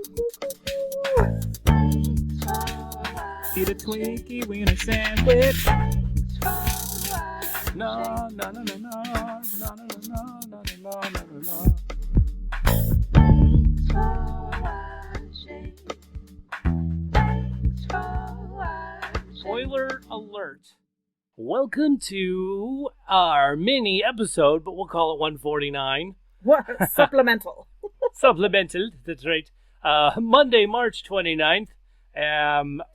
Eat a Twinkie wiener sandwich. No, no, no, no, no, no, no, no, no, no, no, no. Spoiler alert. Welcome to our mini episode, but we'll call it 149. What? Supplemental. Supplemental, that's right. Monday, March 29th.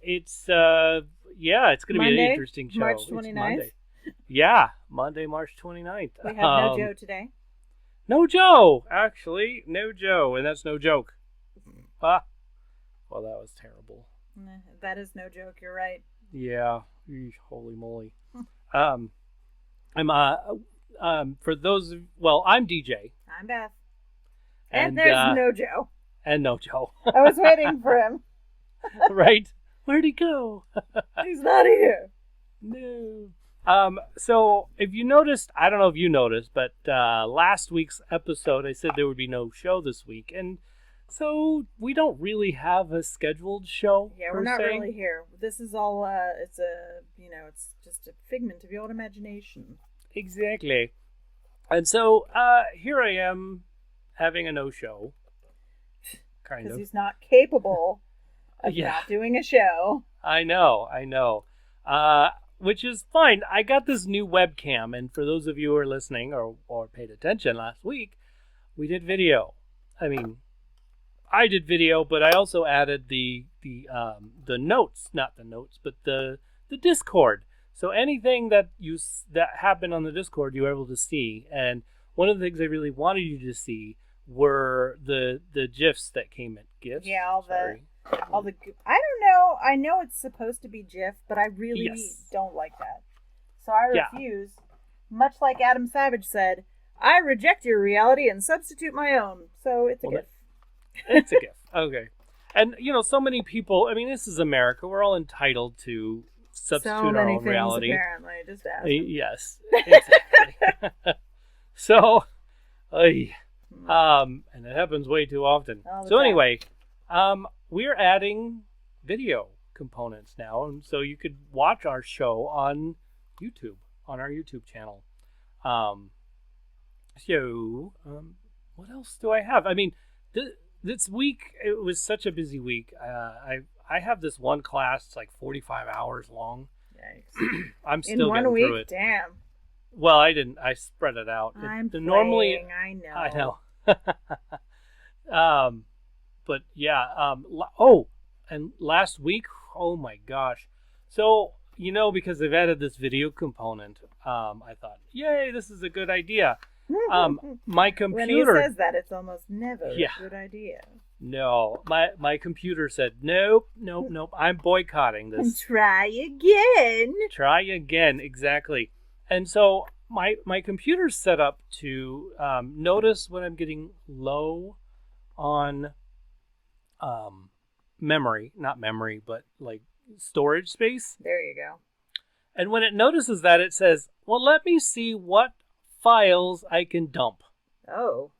It's going to be an interesting show. March 29th? Yeah, Monday, March 29th. We have no Joe today. No Joe, actually. No Joe, and that's no joke. Well, that was terrible. That is no joke, you're right. Yeah, holy moly. I'm for those, I'm DJ. I'm Beth. And there's no Joe. And no Joe. I was waiting for him. Right? Where'd he go? He's not here. No. So if you noticed, I don't know if you noticed, but last week's episode, I said there would be no show this week. And so we don't really have a scheduled show. Yeah, we're not really here. This is all, it's just a figment of your own imagination. Exactly. And so here I am having a no-show. Kind of. Because he's not capable of not doing a show. I know. Which is fine. I got this new webcam, and for those of you who are listening or paid attention last week, we did video. I mean, I did video, but I also added the notes, not the notes, but the Discord. So anything that happened on the Discord, you were able to see. And one of the things I really wanted you to see were the GIFs that came in. GIFs? Yeah, all the I don't know. I know it's supposed to be GIF, but I really don't like that. So I refuse. Much like Adam Savage said, I reject your reality and substitute my own. So it's a GIF. It's a GIF. Okay. And, so many people, I mean, this is America. We're all entitled to substitute our own reality. Apparently. Just ask yes. Exactly. So, and it happens way too often. So anyway, we're adding video components now, and so you could watch our show on YouTube, on our YouTube channel. What else do I have? I mean, this week, it was such a busy week. I have this one class, it's like 45 hours long. Yikes. I'm still getting through it. Damn. Well, I didn't. I spread it out. I I know. know. But yeah. And last week, oh my gosh. So, because they've added this video component, I thought, yay, this is a good idea. My computer. When he says that, it's almost never a good idea. No, my computer said, nope, I'm boycotting this. Try again, exactly. And so my computer's set up to notice when I'm getting low on but like storage space. There you go. And when it notices that, it says, well, let me see what files I can dump. Oh.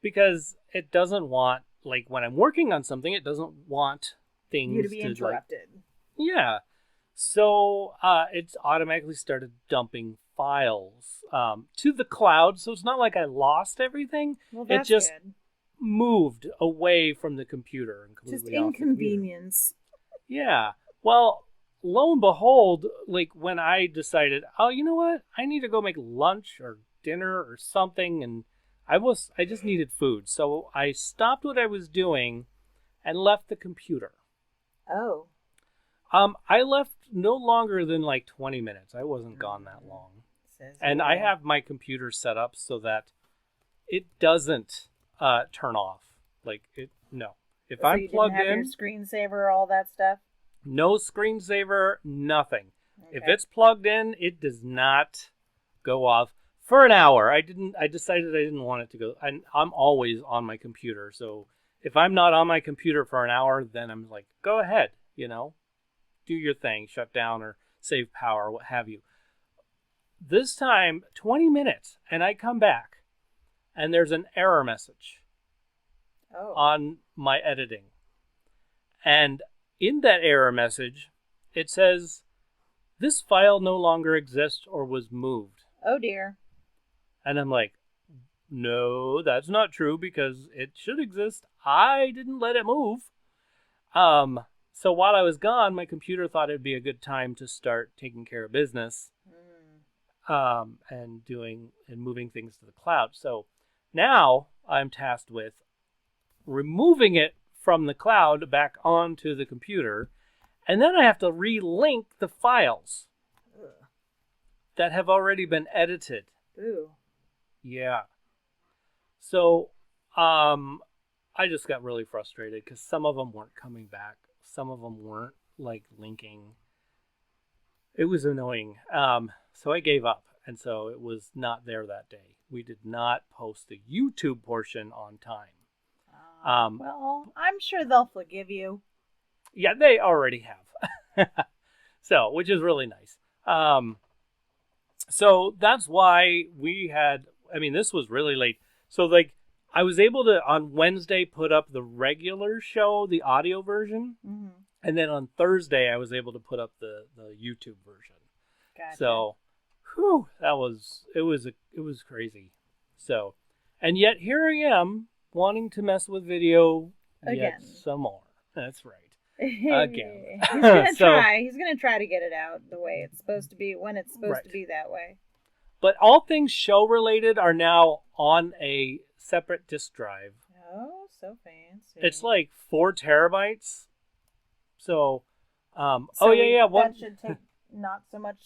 Because it doesn't want, like when I'm working on something, it doesn't want things you to be interrupted. Yeah. So it's automatically started dumping files to the cloud. So it's not like I lost everything. Well, that's it just good. Moved away from the computer. And just inconvenience. Yeah. Well, lo and behold, like when I decided, oh, you know what? I need to go make lunch or dinner or something. And I just needed food. So I stopped what I was doing and left the computer. Oh. I left no longer than like 20 minutes. I wasn't gone that long. And I have my computer set up so that it doesn't turn off. No. If I'm plugged in, your screensaver, all that stuff. No screensaver, nothing. Okay. If it's plugged in, it does not go off for an hour. I decided I didn't want it to go. I'm always on my computer, so if I'm not on my computer for an hour, then I'm like, go ahead, do your thing, shut down or save power, what have you. This time, 20 minutes, and I come back, and there's an error message on my editing. And in that error message, it says, this file no longer exists or was moved. Oh, dear. And I'm like, no, that's not true because it should exist. I didn't let it move. So while I was gone, my computer thought it'd be a good time to start taking care of business, and moving things to the cloud. So now I'm tasked with removing it from the cloud back onto the computer, and then I have to relink the files that have already been edited. Ooh. Yeah. So, I just got really frustrated because some of them weren't coming back. Some of them weren't, like, linking. It was annoying. So I gave up. And so it was not there that day. We did not post the YouTube portion on time. Well, I'm sure they'll forgive you. Yeah, they already have. So, which is really nice. So that's why this was really late. So, like, I was able to, on Wednesday, put up the regular show, the audio version. Mm-hmm. And then on Thursday, I was able to put up the YouTube version. Gotcha. So, it was crazy. So, and yet here I am wanting to mess with video again. Yet some more. That's right. Again. He's gonna try. He's gonna try to get it out the way it's supposed to be when it's supposed to be that way. But all things show related are now on a separate disk drive. Oh, so fancy. It's like 4 terabytes. So, That should take not so much.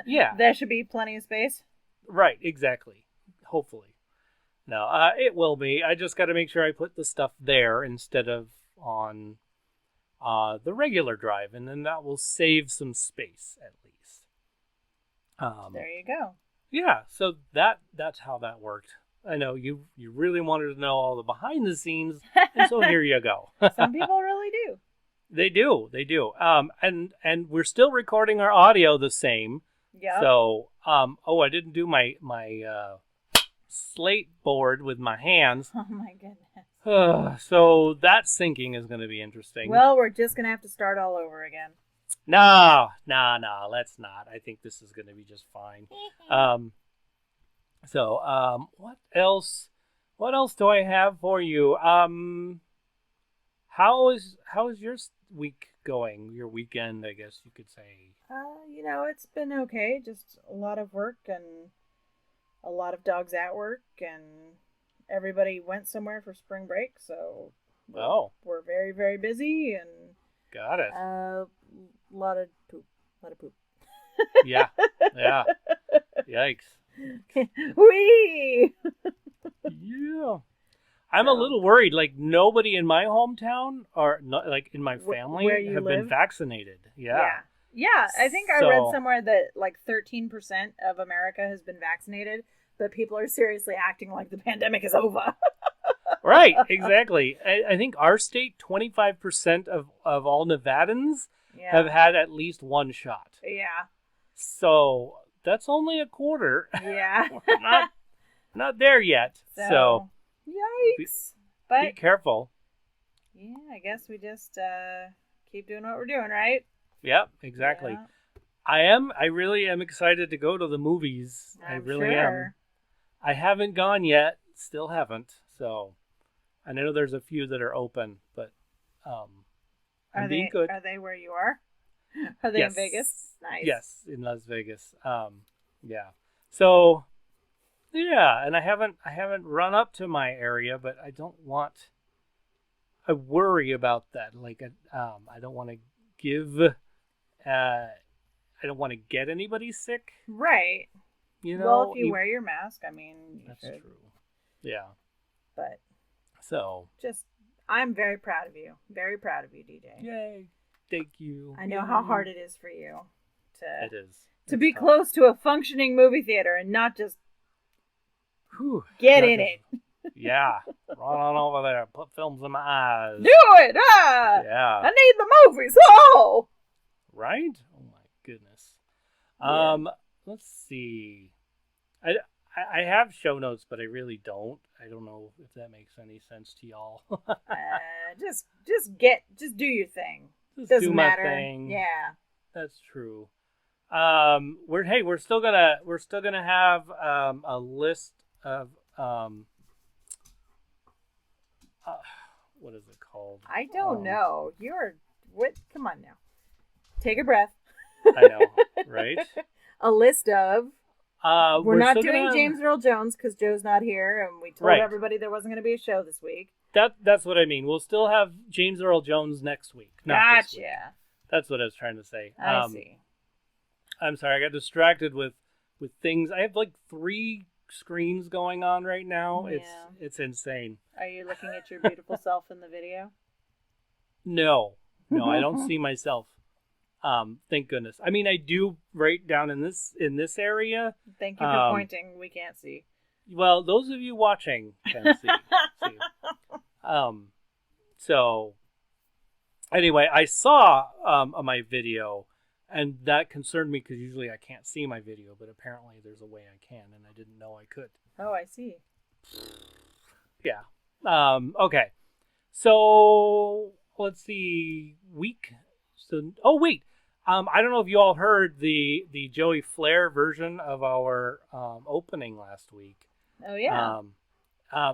Yeah. There should be plenty of space. Right, exactly. Hopefully. No, it will be. I just got to make sure I put the stuff there instead of on the regular drive, and then that will save some space at least. There you go. Yeah, so that's how that worked. I know you really wanted to know all the behind the scenes, and so here you go. Some people really do. They do. And we're still recording our audio the same. Yeah. So, I didn't do my slate board with my hands. Oh my goodness. So that syncing is going to be interesting. Well, we're just going to have to start all over again. No, let's not. I think this is going to be just fine. What else? What else do I have for you? How is your week going? Your weekend, I guess you could say. It's been okay. Just a lot of work and a lot of dogs at work, and everybody went somewhere for spring break, so we're very, very busy and got it. A lot of poop. Yeah. Yikes. Whee! Yeah. I'm a little worried. Like, nobody in my hometown or not, like in my family have been vaccinated. Yeah. Yeah, I think I read somewhere that like 13% of America has been vaccinated, but people are seriously acting like the pandemic is over. Right, exactly. I think our state, 25% of all Nevadans have had at least one shot. Yeah. So that's only a quarter. Yeah. We're not there yet. So yikes. Be careful. Yeah, I guess we just keep doing what we're doing, right? Yep, exactly. Yeah. I really am excited to go to the movies. I really am. I haven't gone yet. Still haven't. So I know there's a few that are open, but I'm being good. Are they where you are? Are they in Vegas? Nice. Yes, in Las Vegas. Yeah. So and I haven't run up to my area, but I worry about that. Like I don't want to give I don't want to get anybody sick. Right. Well, if you wear your mask, I mean, that's true. Yeah. But just I'm very proud of you. Very proud of you, DJ. Yay. Thank you. I know how hard it is for you to be tough. Close to a functioning movie theater and not just get in it. Yeah. Run on over there. Put films in my eyes. Do it. Yeah. I need the movies. Oh. Right? Oh my goodness. Let's see. I have show notes, but I really don't. I don't know if that makes any sense to y'all. Just do your thing. Just Doesn't do my matter. thing. Yeah. That's true. We're still gonna have a list of what is it called? I don't know. What? Come on now. Take a breath. I know, right? A list of. We're not doing James Earl Jones because Joe's not here, and we told everybody there wasn't going to be a show this week. That's what I mean. We'll still have James Earl Jones next week. Gotcha. This week. That's what I was trying to say. I see. I'm sorry, I got distracted with things. I have like 3 screens going on right now. Yeah. It's insane. Are you looking at your beautiful self in the video? No, I don't see myself. Thank goodness. I mean, I do right down in this area. Thank you for pointing. We can't see. Well, those of you watching can see. So anyway, I saw my video, and that concerned me because usually I can't see my video, but apparently there's a way I can, and I didn't know I could. Oh, I see. Yeah. Okay. So let's see. Wait. I don't know if you all heard the Joey Flair version of our opening last week. Oh yeah.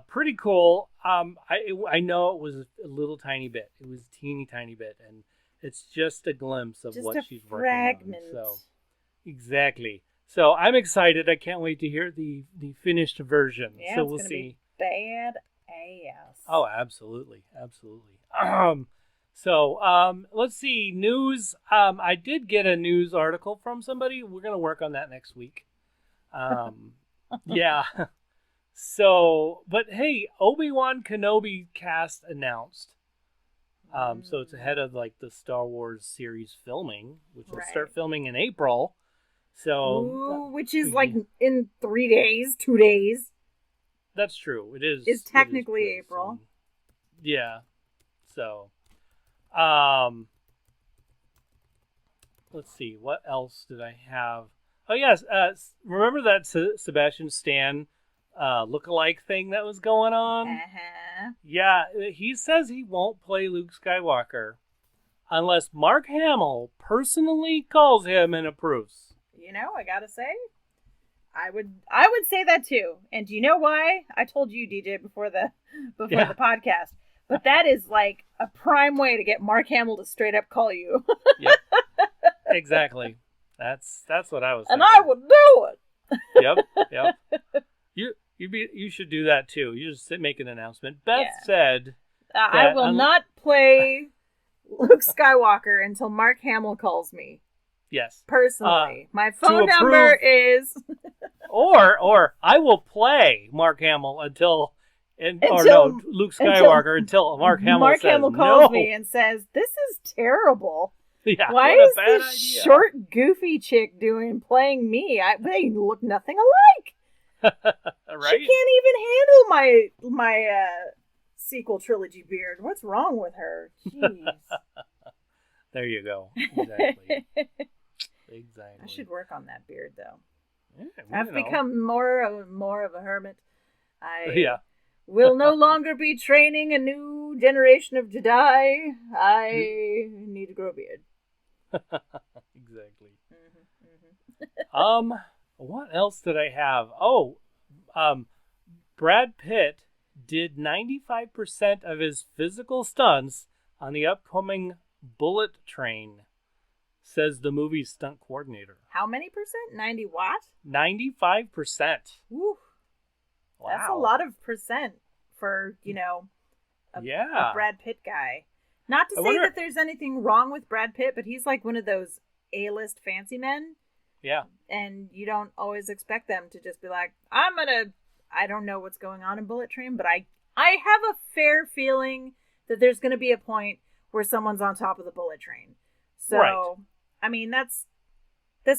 Pretty cool. I know it was a little tiny bit. It was a teeny tiny bit, and it's just a glimpse of what she's working on. So exactly. So I'm excited. I can't wait to hear the finished version. Yeah, so it's we'll gonna see. Be bad ass. Oh, absolutely. So let's see. News. I did get a news article from somebody. We're going to work on that next week. Yeah. So, but hey, Obi-Wan Kenobi cast announced. So it's ahead of like the Star Wars series filming, which will start filming in April. So, which is like in 3 days, 2 days. That's true. It is. It's technically April. Yeah. So. Let's see. What else did I have? Oh yes. Remember that Sebastian Stan look-alike thing that was going on? Uh-huh. Yeah. He says he won't play Luke Skywalker unless Mark Hamill personally calls him and approves. You know, I gotta say, I would say that too. And do you know why? I told you, DJ, before the podcast. But that is like a prime way to get Mark Hamill to straight up call you. Yep. Exactly. That's what I was thinking. And I would do it. Yep. You should do that too. You just make an announcement. Beth said I will not play Luke Skywalker until Mark Hamill calls me. Yes. Personally. My phone number is or I will play Mark Hamill until Luke Skywalker until Mark Hamill calls me and says, "This is terrible. Yeah, why is this short, goofy chick playing me? They look nothing alike." Right? She can't even handle my sequel trilogy beard. What's wrong with her? Jeez. There you go. Exactly. I should work on that beard though. Yeah, I've become more of a hermit. I will no longer be training a new generation of Jedi. I need to grow a beard. Exactly. What else did I have? Brad Pitt did 95% of his physical stunts on the upcoming Bullet Train, says the movie's stunt coordinator. How many percent? 90 what? 95%. Woo. Wow. That's a lot of percent for, a Brad Pitt guy. Not to say that there's anything wrong with Brad Pitt, but he's like one of those A-list fancy men. Yeah. And you don't always expect them to just be like, I don't know what's going on in Bullet Train, but I have a fair feeling that there's going to be a point where someone's on top of the bullet train. So, I mean, that's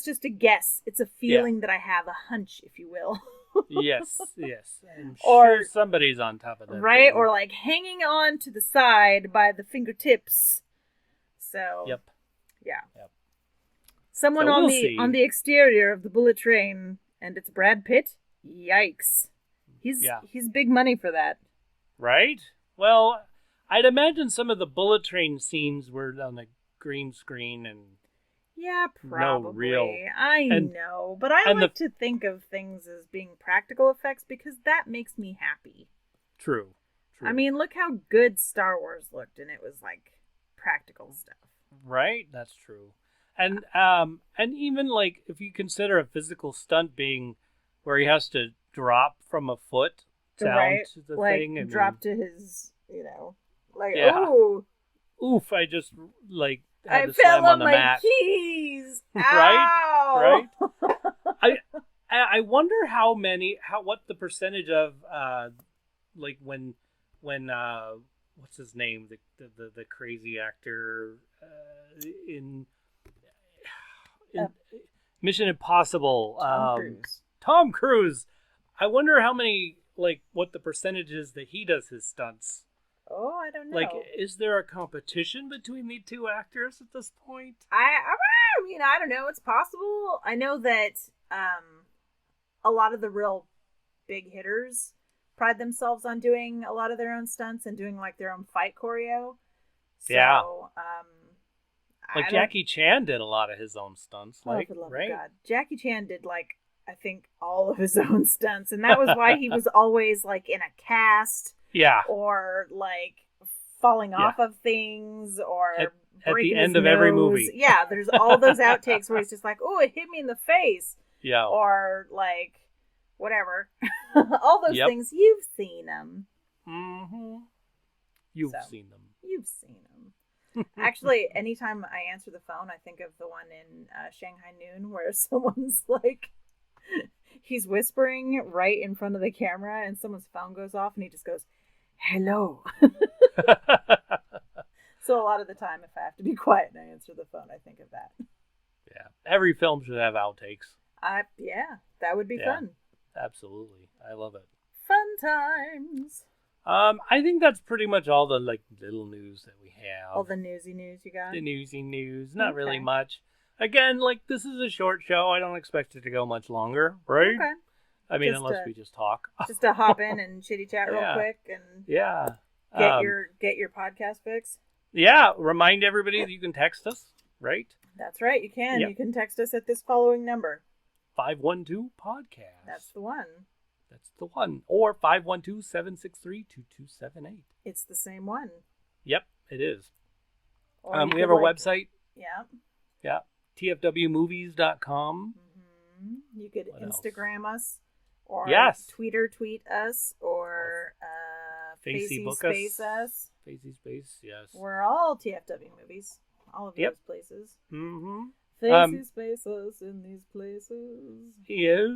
just a guess. It's a feeling that I have, a hunch, if you will. Yes. I'm sure somebody's on top of that. Right? thing. Or like hanging on to the side by the fingertips. So. Yep. Yeah. Yep. Someone on the exterior of the bullet train, and it's Brad Pitt? Yikes. He's big money for that. Right? Well, I'd imagine some of the bullet train scenes were on a green screen and yeah, probably. No real. I know, but I like to think of things as being practical effects because that makes me happy. True. I mean, look how good Star Wars looked, and it was like practical stuff. Right, that's true. And even like if you consider a physical stunt being where he has to drop from a foot down to the thing and drop to his, ooh, oof! I just like had I to fell slam on on the my mat. keys. Right. I wonder what the percentage of like when what's his name, the crazy actor in Mission Impossible, Tom Cruise. I wonder how many, like, what the percentage is that he does his stunts. Oh, I don't know. Like, is there a competition between the two actors at this point? I mean, I don't know. It's possible. I know that a lot of the real big hitters pride themselves on doing a lot of their own stunts and doing like their own fight choreo. So, like Jackie Chan did a lot of his own stunts. Like, for the love right? of God. Jackie Chan did like I think all of his own stunts, and that was why he was always like in a cast. Yeah. Or like falling off of things, or at breaking the end his of every nose. movie. Yeah, there's all those outtakes where he's just like, "Oh, it hit me in the face." Yeah. Or like whatever. All those things, you've seen them. Mm-hmm. You've seen them. You've seen them. Actually, anytime I answer the phone, I think of the one in Shanghai Noon where someone's like, he's whispering right in front of the camera and someone's phone goes off and he just goes, "Hello." So a lot of the time, if I have to be quiet and I answer the phone, I think of that. Yeah. Every film should have outtakes. Yeah, that would be fun. Absolutely. I love it. Fun times. I think that's pretty much all the like little news that we have. All the newsy news you got? The newsy news. Not really much. Again, like this is a short show. I don't expect it to go much longer, right? Okay. I mean, unless we just talk. Just to hop in and chitty chat real quick and get your podcast fix. Yeah, remind everybody that you can text us, right? That's right, you can. Yep. You can text us at this following number. 512-podcast. That's the one. That's the one. Or 512-763-2278. It's the same one. Yep, it is. We have our website. Yeah. Yeah. tfwmovies.com. Mm-hmm. You could Instagram us. Or tweet us. Or Facebook space us. Facey space, yes. We're all TFW movies. All of those places. Mm-hmm. Facey space us in these places. Yes.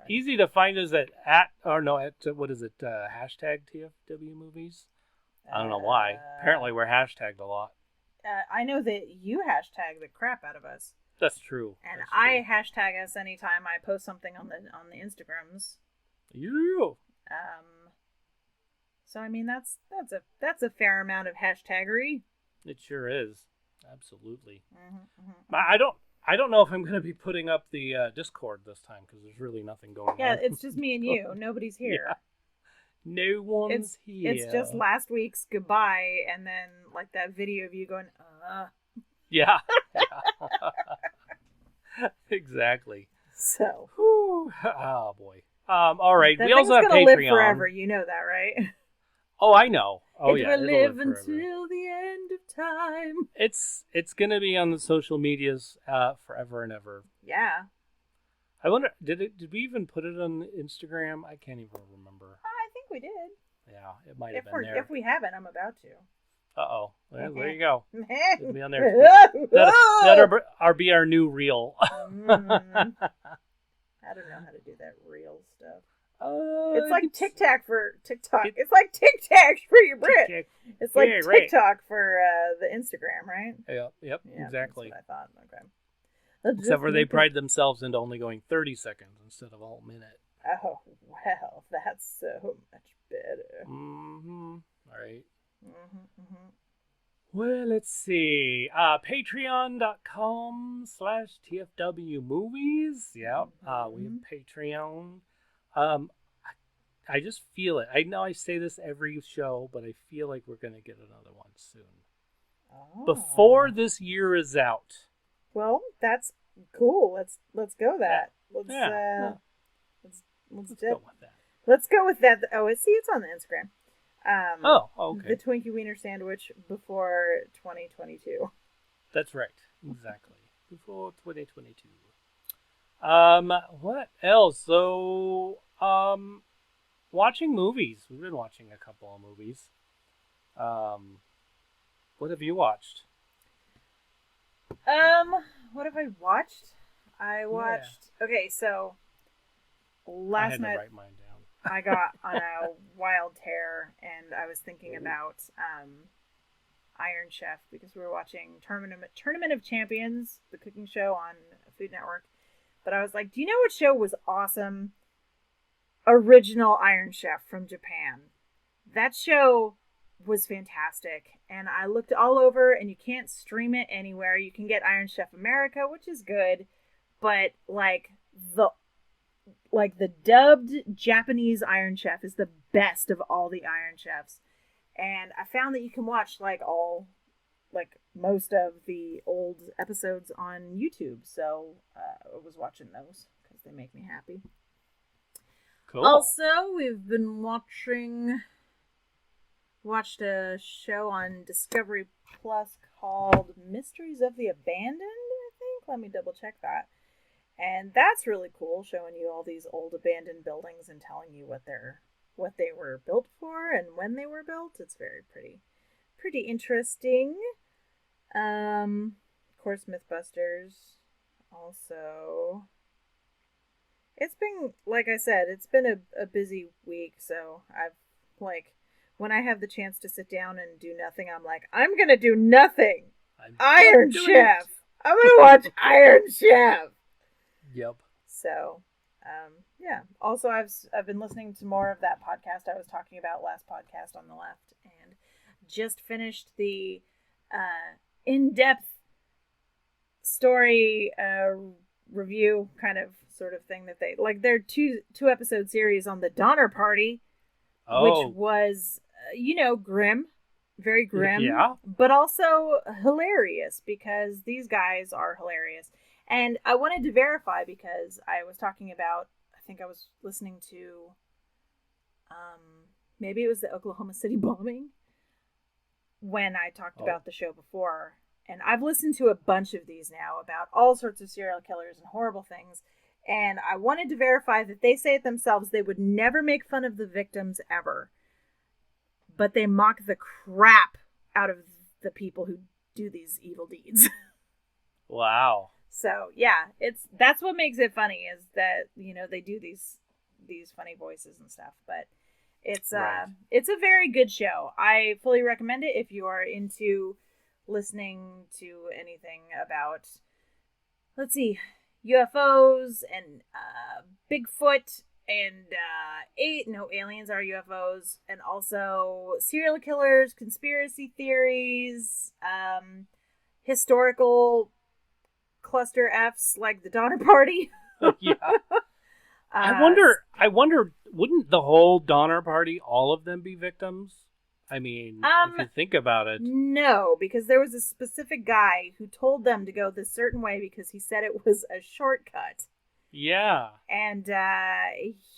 Easy to find us at what is it? Hashtag TFW movies. I don't know why. Apparently, we're hashtagged a lot. I know that you hashtag the crap out of us. That's true. And I hashtag us anytime I post something on the Instagrams. You. So I mean that's a fair amount of hashtaggery. It sure is. Absolutely. Mm-hmm. I don't know if I'm going to be putting up the Discord this time because there's really nothing going on. Yeah, it's just me and you. Nobody's here. Yeah. No one's here. It's just last week's goodbye and then like that video of you going, Yeah. Exactly. So. Whew. Oh, boy. All right. That we also have Patreon. It's going to live forever. You know that, right? Oh, I know. Oh, it will live until the end of time. It's going to be on the social medias forever and ever. Yeah. I wonder, did we even put it on Instagram? I can't even remember. I think we did. Yeah, it might have been there. If we haven't, I'm about to. Uh-oh. Well, there you go. It'll be on there. That'll be our new reel. I don't know how to do that reel stuff. It's like Tic-Tac for TikTok. It's like Tic-Tac for your Brit. It's like TikTok for the Instagram, right? Yep, yeah, exactly. That's what I thought. Okay. Except for they pride themselves into only going 30 seconds instead of a whole minute. Oh, well, that's so much better. Mm-hmm. All right. Mm-hmm. Well, let's see. Patreon.com/TFW patreon.com/tfwmovies. Yeah. We have Patreon. I just feel it. I know I say this every show, but I feel like we're going to get another one soon. Oh. Before this year is out. Well, that's cool. Let's go that. Let's go with that. Let's go with that. Oh, see, it's on the Instagram. Okay. The Twinkie Wiener Sandwich before 2022. That's right. Exactly. Before 2022. What else? So, watching movies. We've been watching a couple of movies. What have you watched? What have I watched? I watched. Yeah. Okay, so last night I had to write mine down. I got on a wild tear, and I was thinking about Iron Chef because we were watching Tournament of Champions, the cooking show on Food Network. But I was like, do you know what show was awesome? Original Iron Chef from Japan. That show was fantastic, and I looked all over, and you can't stream it anywhere. You can get Iron Chef America, which is good, but the dubbed Japanese Iron Chef is the best of all the Iron Chefs. And I found that you can watch most of the old episodes on YouTube. So I was watching those because they make me happy. Cool. Also, we've been watched a show on Discovery Plus called Mysteries of the Abandoned, I think. Let me double check that. And that's really cool, showing you all these old abandoned buildings and telling you what they were built for and when they were built. It's very pretty interesting. Of course, Mythbusters. Also, it's been, like I said, it's been a busy week. So I've when I have the chance to sit down and do nothing, I'm like, I'm gonna do nothing. Iron Chef. I'm gonna watch Iron Chef. Yep. So, yeah. Also, I've been listening to more of that podcast I was talking about last podcast on the left, and just finished the in-depth story review sort of thing that they their two episode series on the Donner Party, which was grim, very grim, yeah, but also hilarious because these guys are hilarious. And I wanted to verify because I was talking about, I think I was listening to, maybe it was the Oklahoma City bombing when I talked about the show before. And I've listened to a bunch of these now about all sorts of serial killers and horrible things. And I wanted to verify that they say it themselves. They would never make fun of the victims ever. But they mock the crap out of the people who do these evil deeds. Wow. So yeah, that's what makes it funny is that they do these funny voices and stuff. But it's it's a very good show. I fully recommend it if you are into listening to anything about, let's see, UFOs and Bigfoot and aliens are UFOs, and also serial killers, conspiracy theories, historical cluster Fs like the Donner Party. Yeah. I wonder, wouldn't the whole Donner Party, all of them be victims? I mean, if you think about it. No, because there was a specific guy who told them to go this certain way because he said it was a shortcut. Yeah. And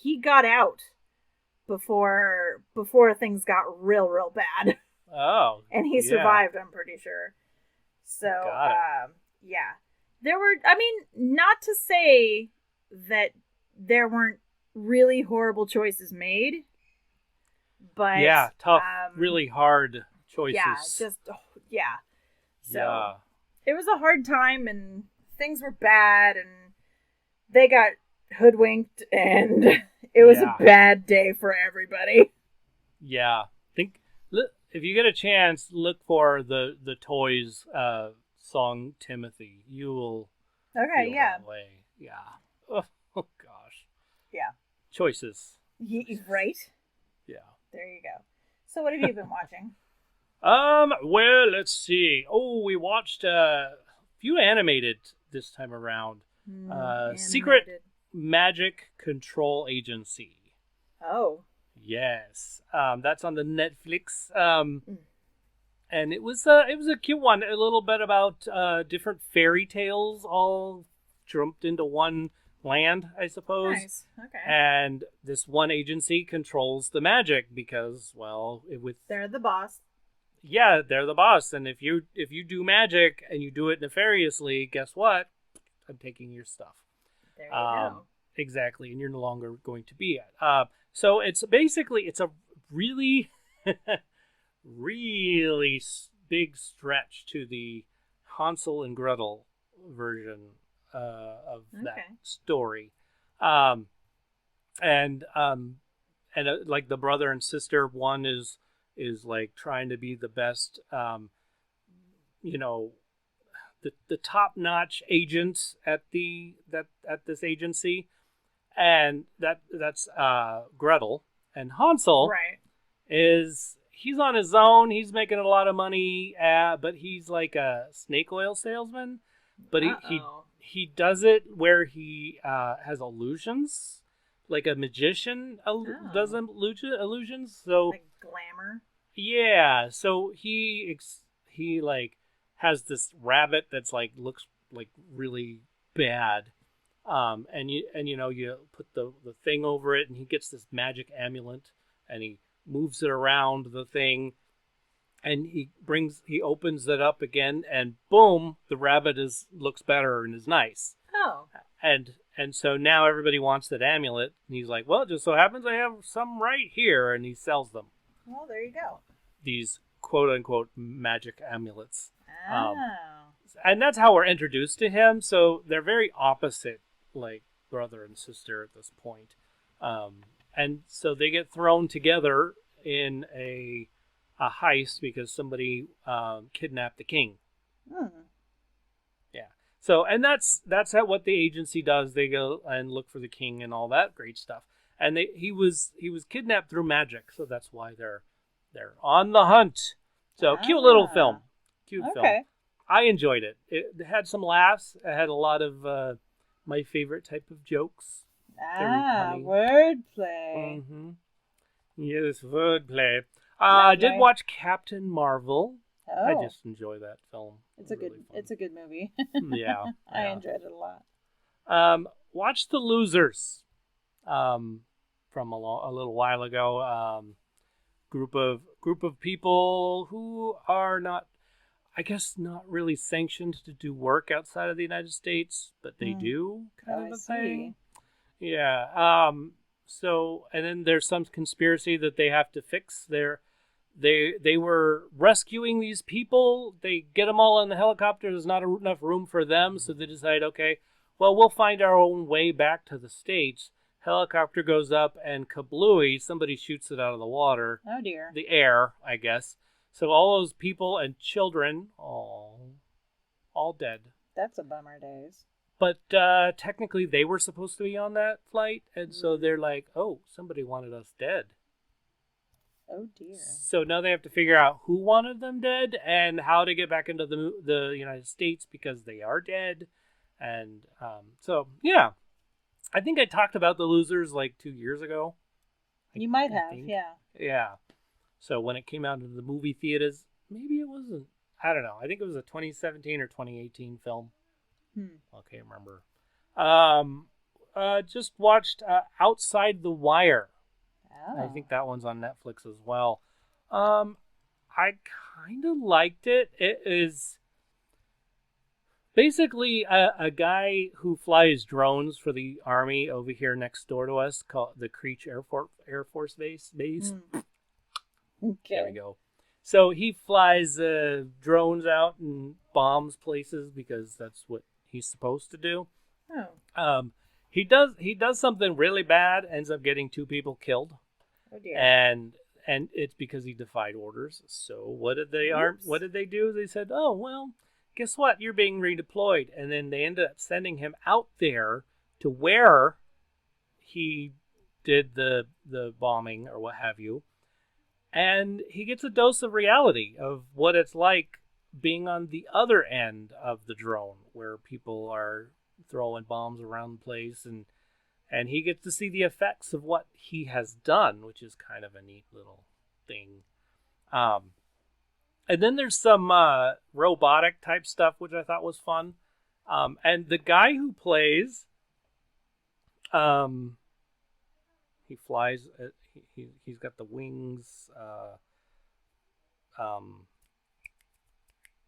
he got out before things got real bad. Oh. And he survived, I'm pretty sure. So, yeah. There were, not to say that there weren't really horrible choices made, but yeah, tough, really hard choices. Yeah, So it was a hard time, and things were bad, and they got hoodwinked, and it was a bad day for everybody. Yeah, if you get a chance, look for the Toys song Timothy. You will. Okay. Feel that way. Yeah. Oh gosh. Yeah. Choices. Right. Yeah. There you go. So what have you been watching? Well, let's see. Oh, we watched a few animated this time around. Animated. Secret Magic Control Agency. Oh. Yes. That's on the Netflix. And it was a cute one. A little bit about different fairy tales all jumped into one land, I suppose. Nice. Okay. And this one agency controls the magic because, well, they're the boss. Yeah, they're the boss. And if you do magic and you do it nefariously, guess what? I'm taking your stuff. There you go. Exactly, and you're no longer going to be it. So it's a really, really big stretch to the Hansel and Gretel version of that story, and like the brother and sister, one is like trying to be the best, the top-notch agents at this agency, and that's Gretel, and Hansel he's on his own. He's making a lot of money, but he's like a snake oil salesman. But he does it where he has illusions, like a magician does illusions. So like glamour. Yeah, so he like has this rabbit that's like looks like really bad, and you put the thing over it, and he gets this magic amulet, and he moves it around the thing, and he opens it up again, and boom, the rabbit looks better and is nice. Oh. And so now everybody wants that amulet, and he's like, well, it just so happens I have some right here, and he sells them. Well, there you go. These quote-unquote magic amulets. Oh. And that's how we're introduced to him. So they're very opposite, like brother and sister at this point. And so they get thrown together in a heist because somebody kidnapped the king. Yeah. So, and that's what the agency does. They go and look for the king and all that great stuff. And he was kidnapped through magic, so that's why they're on the hunt. So cute little film. Cute film. I enjoyed it. It had some laughs. It had a lot of my favorite type of jokes. Wordplay. Mm-hmm. Yes, wordplay. I did watch Captain Marvel. I just enjoy that film. It's a good movie. Yeah. I enjoyed it a lot. Watch The Losers. From a little while ago. Group of people who are not really sanctioned to do work outside of the United States, but they do kind of a thing. Yeah. So, and then there's some conspiracy that they have to fix. They were rescuing these people. They get them all in the helicopter. There's not enough room for them, so they decide, okay, well, we'll find our own way back to the States. Helicopter goes up, and kablooey, somebody shoots it out of the water. Oh, dear. The air, I guess. So all those people and children, all dead. That's a bummer, days. But technically, they were supposed to be on that flight, and so they're like, oh, somebody wanted us dead. Oh, dear. So now they have to figure out who wanted them dead and how to get back into the United States because they are dead. And so, yeah. I think I talked about The Losers like 2 years ago. You might have, yeah. Yeah. So when it came out into the movie theaters, maybe it wasn't. I don't know. I think it was a 2017 or 2018 film. I can't remember. Just watched Outside the Wire. Oh. I think that one's on Netflix as well. I kind of liked it. It is basically a guy who flies drones for the Army over here next door to us, called the Creech Air Force Base. Okay. There we go. So he flies drones out and bombs places because that's what he's supposed to do. Oh. He does something really bad, ends up getting 2 people killed. Oh dear. And it's because he defied orders. So what did they do? They said, "Oh, well, guess what? You're being redeployed." And then they ended up sending him out there to where he did the bombing or what have you. And he gets a dose of reality of what it's like being on the other end of the drone, where people are throwing bombs around the place, and he gets to see the effects of what he has done, which is kind of a neat little thing. And then there's some robotic type stuff, which I thought was fun. And the guy who plays, he flies. He's got the wings.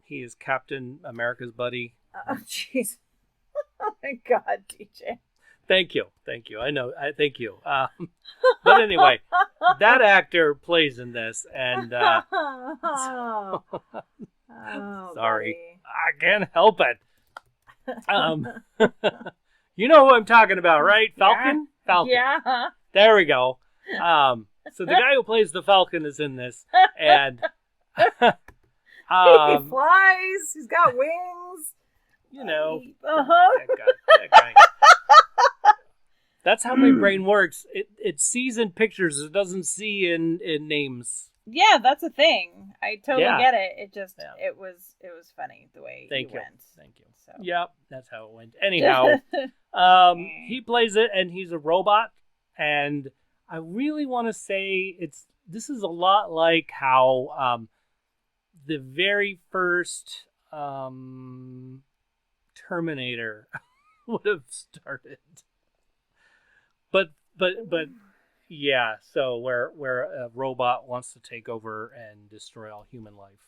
He is Captain America's buddy. Oh, jeez. Oh, my God, DJ. Thank you. I know. Thank you. But anyway, that actor plays in this, and oh, sorry, buddy. I can't help it. You know who I'm talking about, right? Falcon? Yeah. Falcon. Yeah. There we go. So the guy who plays the Falcon is in this, and he flies. He's got wings. You know, Uh-huh. that guy. That's how my brain works. It sees in pictures. It doesn't see in names. Yeah, that's a thing. I totally Yeah. get it. It just it was funny the way Thank he you. went. Thank you. So. Yep, that's how it went. Anyhow, he plays it, and he's a robot. And I really want to say this is a lot like how the very first Terminator would have started. But yeah, so where a robot wants to take over and destroy all human life.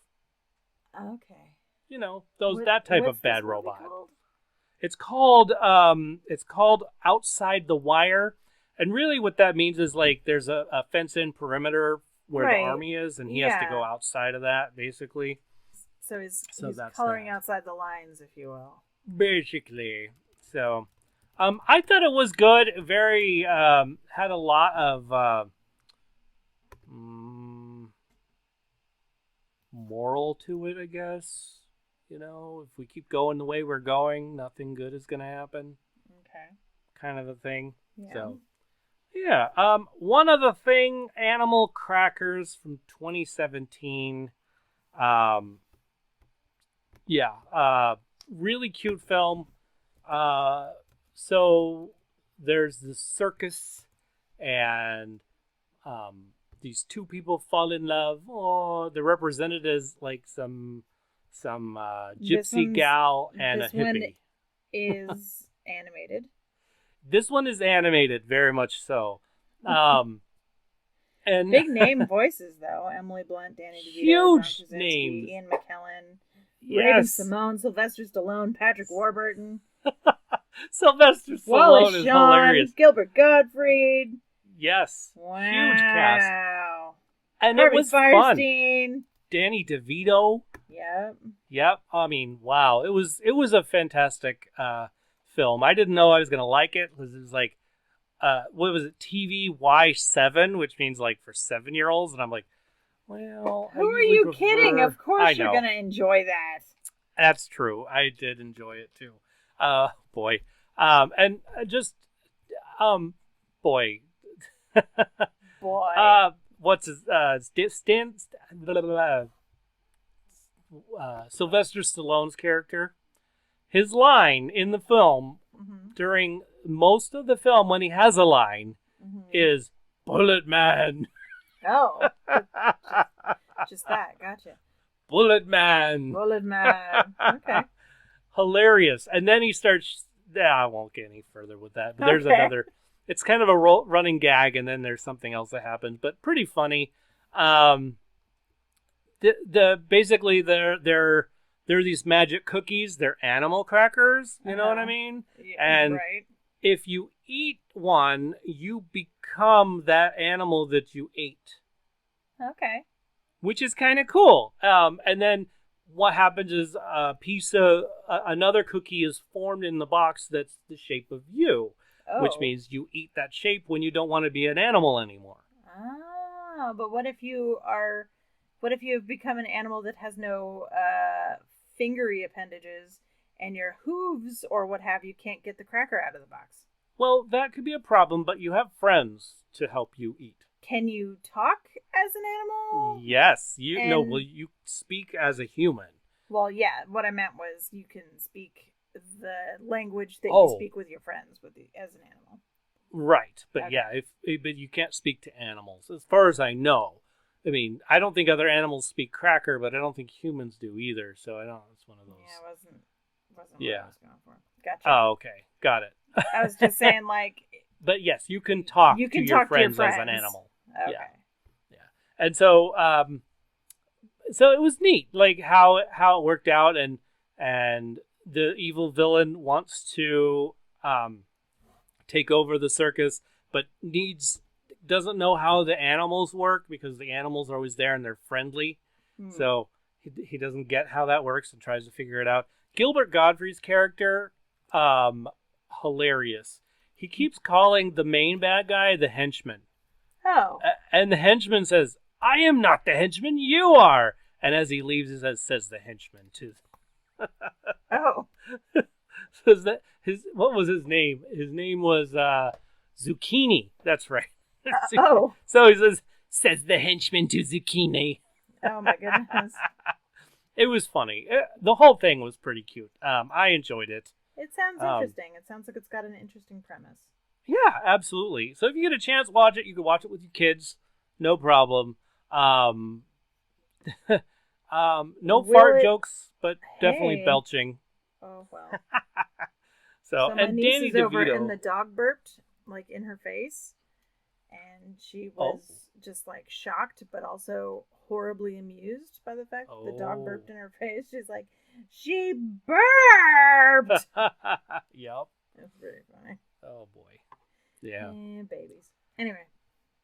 Okay. You know, that type of bad this movie robot. called? It's called Outside the Wire. And really what that means is like there's a fence-in perimeter where the army is, and he has to go outside of that, basically. So he's that's coloring that. outside the lines, if you will. Basically. So I thought it was good. Very had a lot of moral to it, I guess. You know, if we keep going the way we're going, nothing good is going to happen. Okay. Kind of a thing. Yeah. So, yeah. One other thing, Animal Crackers from 2017. Really cute film. So there's this circus, and these two people fall in love. Oh, they're represented as like some gypsy gal and a hippie. One is animated. This one is animated, very much so. And big name voices though: Emily Blunt, Danny DeVito, huge John Krasinski, names. Ian McKellen, Yes. Raven Simone, Sylvester Stallone, Patrick Warburton, Sylvester Stallone Wallace is Shawn, hilarious. Gilbert Gottfried. Yes. Wow. Huge cast. And Harvey it was Fierstein. fun. Danny DeVito. Yep. I mean, wow. It was a fantastic film. I didn't know I was going to like it because it was like, what was it? TVY7, which means like for 7-year-olds. And I'm like, well, who are you kidding? Of course you're going to enjoy that. That's true. I did enjoy it too. Boy. And just, boy. Boy. What's his, Sylvester Stallone's character? His line in the film, during most of the film when he has a line, is Bullet Man. Oh. Just that. Gotcha. Bullet Man. Bullet Man. Okay. Hilarious. And then he starts... I won't get any further with that. But there's another... It's kind of a running gag, and then there's something else that happens. But pretty funny. Basically, they're these magic cookies. They're animal crackers. You know what I mean? Yeah, and right. if you eat one, you become that animal that you ate. Okay. Which is kind of cool. And then what happens is a piece of another cookie is formed in the box that's the shape of you, which means you eat that shape when you don't want to be an animal anymore. Ah, but what if you've become an animal that has no fingery appendages and your hooves or what have you can't get the cracker out of the box? Well, that could be a problem, but you have friends to help you eat. Can you talk as an animal? Yes. You speak as a human. Well, yeah, what I meant was you can speak the language that you speak with your friends as an animal. Right, but okay. Yeah, but you can't speak to animals, as far as I know. I mean, I don't think other animals speak Cracker, but I don't think humans do either. So I don't. It's one of those. Yeah, wasn't what I was going for. Gotcha. Oh, okay, got it. I was just saying, like. But yes, you can talk to your friends as an animal. Okay. Yeah. And so, so it was neat, like how it worked out, and the evil villain wants to take over the circus, but doesn't know how the animals work because the animals are always there and they're friendly. So he doesn't get how that works and tries to figure it out. Gilbert Gottfried's character, hilarious. He keeps calling the main bad guy the henchman. Oh. And the henchman says, "I am not the henchman, you are." And as he leaves, it says the henchman too. Oh. Says that what was his name? His name was Zucchini. That's right. Oh. So he says the henchman to Zucchini. Oh my goodness. It was funny. The whole thing was pretty cute. I enjoyed it. It sounds interesting. It sounds like it's got an interesting premise. Yeah, absolutely. So if you get a chance, watch it. You can watch it with your kids. No problem. No fart jokes, but definitely belching. Oh, well. So my and niece Danny is over DeVito. and the dog burped, like, in her face. And she was just, like, shocked, but also horribly amused by the fact that the dog burped in her face. She's like, she burped! Yep. That's pretty funny. Oh, boy. Yeah. And babies. Anyway.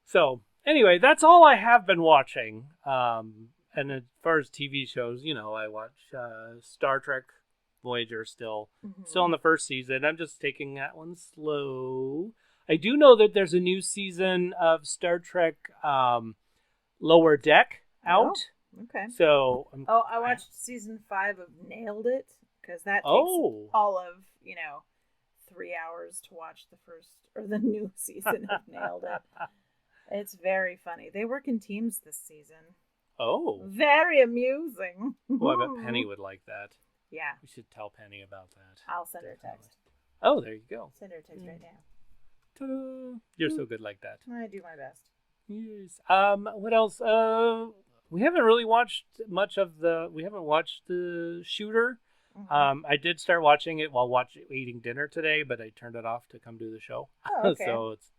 So, that's all I have been watching. And as far as TV shows, I watch Star Trek Voyager still. Mm-hmm. Still in the first season. I'm just taking that one slow. I do know that there's a new season of Star Trek Lower Deck out. Oh, okay. So I watched season 5 of Nailed It, because that takes all of 3 hours to watch the new season of Nailed It. It's very funny. They work in teams this season. Oh. Very amusing. Well, I bet Penny would like that. Yeah. We should tell Penny about that. I'll send her a text. Oh, there you go. Send her a text right now. Ta-da. You're so good like that. I do my best. Yes. What else? We haven't really watched much of we haven't watched the Shooter. Mm-hmm. I did start watching it while eating dinner today, but I turned it off to come do the show. Oh, okay. So it's,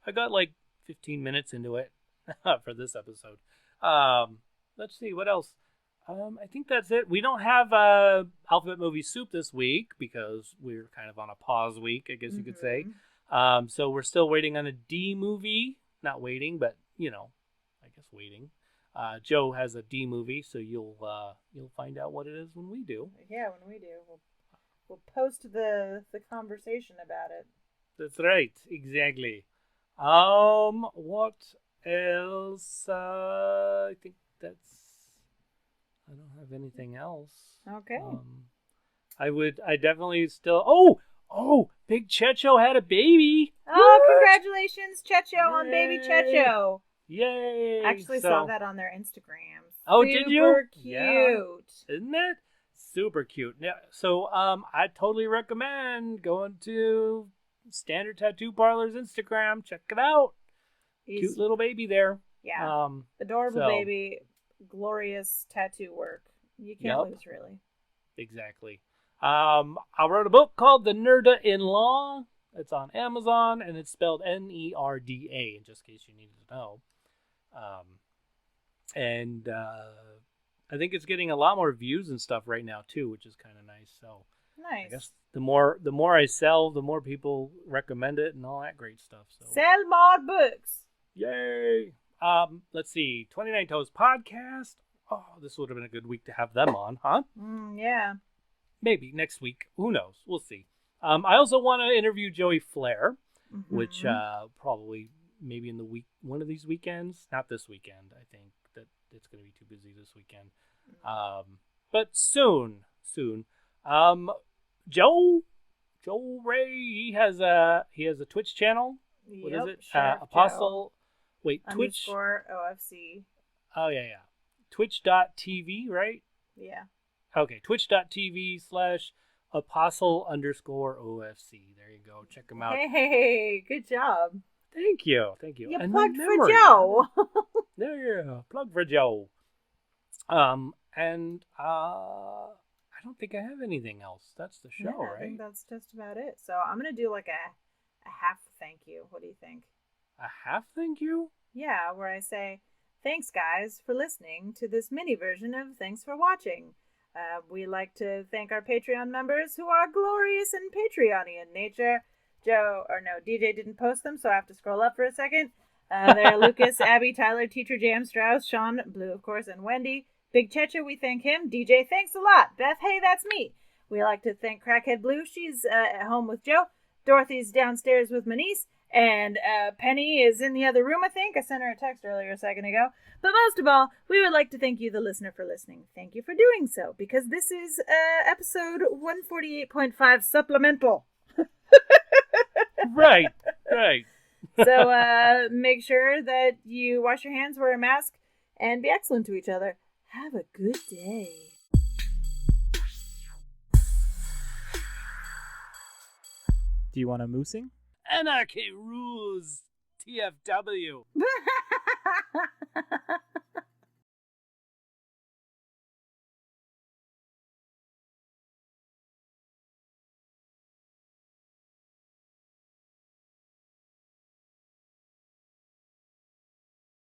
I got like 15 minutes into it for this episode. Let's see, what else? I think that's it. We don't have Alphabet Movie Soup this week because we're kind of on a pause week, I guess you could say. So we're still waiting on a D movie. Not waiting, but I guess waiting. Joe has a D movie, so you'll find out what it is when we do. Yeah, when we do, we'll post the conversation about it. That's right, exactly. What else? I think I don't have anything else. Okay. I definitely still. Oh, Big Checho had a baby. Oh, congratulations, Checho, on baby Checho. Yay. I actually saw that on their Instagrams. Oh, did you? Super cute. Yeah. Isn't it? Super cute. Yeah. So, I totally recommend going to Standard Tattoo Parlor's Instagram. Check it out. Cute little baby there. Yeah. Adorable baby. Glorious tattoo work. You can't lose, really. Exactly. I wrote a book called The Nerda-in-Law. It's on Amazon, and it's spelled Nerda, in just case you needed to know. And I think it's getting a lot more views and stuff right now too, which is kind of nice. So nice. I guess the more I sell, the more people recommend it and all that great stuff. So sell more books. Yay! Let's see, 29 Toes podcast. Oh, this would have been a good week to have them on, huh? Yeah. Maybe next week. Who knows? We'll see. I also want to interview Joey Flair, which probably maybe in the week, one of these weekends. Not this weekend. I think that it's going to be too busy this weekend. But soon. Joe Ray, he has a Twitch channel. What is it? Apostle. Wait, Twitch. _OFC. Oh yeah. Twitch.tv, right? Yeah. Okay, twitch.tv/ Apostle_OFC. There you go. Check him out. Hey, good job. Thank you. You plugged for Joe. There you go. Plug for Joe. And I don't think I have anything else. That's the show, right? I think that's just about it. So I'm going to do like a half thank you. What do you think? A half thank you? Yeah, where I say, thanks guys for listening to this mini version of Thanks for Watching. We like to thank our Patreon members who are glorious and Patreon-y in nature. DJ didn't post them, so I have to scroll up for a second. There are Lucas, Abby, Tyler, Teacher Jam, Strauss, Sean, Blue, of course, and Wendy. Big Checha, we thank him. DJ, thanks a lot. Beth, hey, that's me. We like to thank Crackhead Blue. She's at home with Joe. Dorothy's downstairs with my niece. And Penny is in the other room, I think. I sent her a text earlier a second ago. But most of all, we would like to thank you, the listener, for listening. Thank you for doing so, because this is episode 148.5 Supplemental. Right. So make sure that you wash your hands, wear a mask, and be excellent to each other. Have a good day. Do you want a moosing? Anarchy rules. TFW.